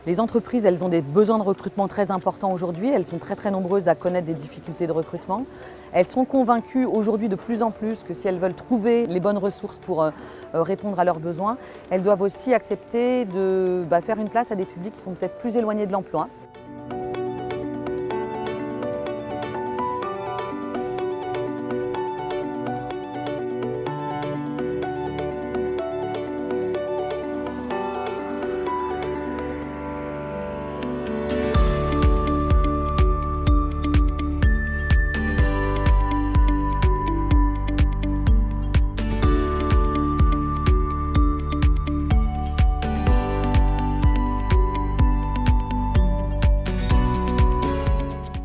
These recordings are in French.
Les entreprises, elles ont des besoins de recrutement très importants aujourd'hui. Elles sont très nombreuses à connaître des difficultés de recrutement. Elles sont convaincues aujourd'hui de plus en plus que si elles veulent trouver les bonnes ressources pour répondre à leurs besoins, elles doivent aussi accepter de faire une place à des publics qui sont peut-être plus éloignés de l'emploi.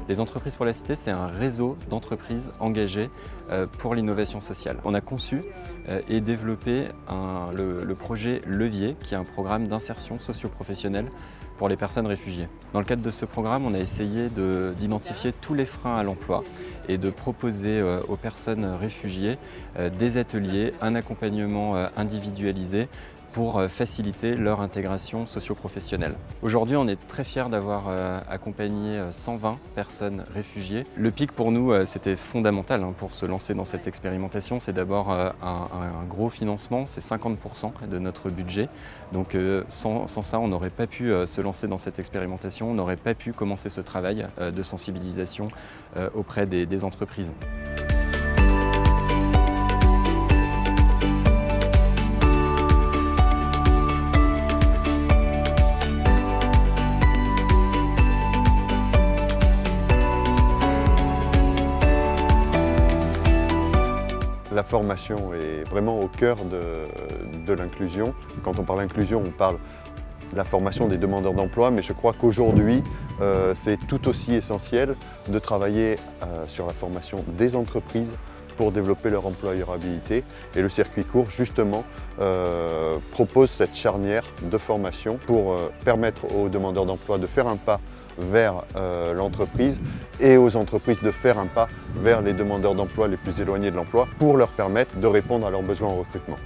Les entreprises pour la cité, c'est un réseau d'entreprises engagées pour l'innovation sociale. On a conçu et développé le projet Levier, qui est un programme d'insertion socio-professionnelle pour les personnes réfugiées. Dans le cadre de ce programme, on a essayé d'identifier tous les freins à l'emploi et de proposer aux personnes réfugiées des ateliers, un accompagnement individualisé pour faciliter leur intégration socio-professionnelle. Aujourd'hui, on est très fiers d'avoir accompagné 120 personnes réfugiées. Le PIC pour nous, c'était fondamental pour se lancer dans cette expérimentation. C'est d'abord un gros financement, c'est 50% de notre budget. Donc sans ça, on n'aurait pas pu se lancer dans cette expérimentation, on n'aurait pas pu commencer ce travail de sensibilisation auprès des entreprises. La formation est vraiment au cœur de l'inclusion. Quand on parle d'inclusion, on parle de la formation des demandeurs d'emploi, mais je crois qu'aujourd'hui, c'est tout aussi essentiel de travailler sur la formation des entreprises pour développer leur employabilité. Et le circuit court, justement, propose cette charnière de formation pour permettre aux demandeurs d'emploi de faire un pas vers l'entreprise et aux entreprises de faire un pas vers les demandeurs d'emploi les plus éloignés de l'emploi pour leur permettre de répondre à leurs besoins en recrutement.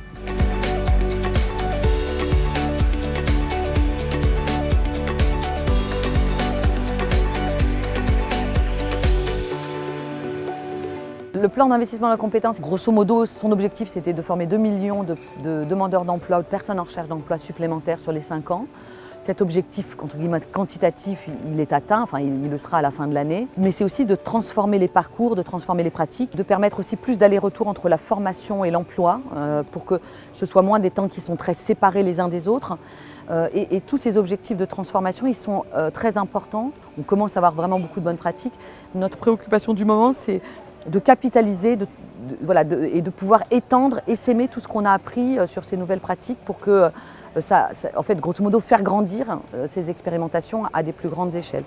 Le plan d'investissement dans la compétence, grosso modo, son objectif c'était de former 2 millions de demandeurs d'emploi ou de personnes en recherche d'emploi supplémentaires sur les 5 ans. Cet objectif, entre guillemets, quantitatif, il est atteint, enfin il le sera à la fin de l'année. Mais c'est aussi de transformer les parcours, de transformer les pratiques, de permettre aussi plus d'aller-retour entre la formation et l'emploi pour que ce soit moins des temps qui sont très séparés les uns des autres. Et tous ces objectifs de transformation, ils sont très importants. On commence à avoir vraiment beaucoup de bonnes pratiques. Notre préoccupation du moment, c'est de capitaliser et de pouvoir étendre et s'aimer tout ce qu'on a appris sur ces nouvelles pratiques pour que en fait, grosso modo, faire grandir ces expérimentations à des plus grandes échelles.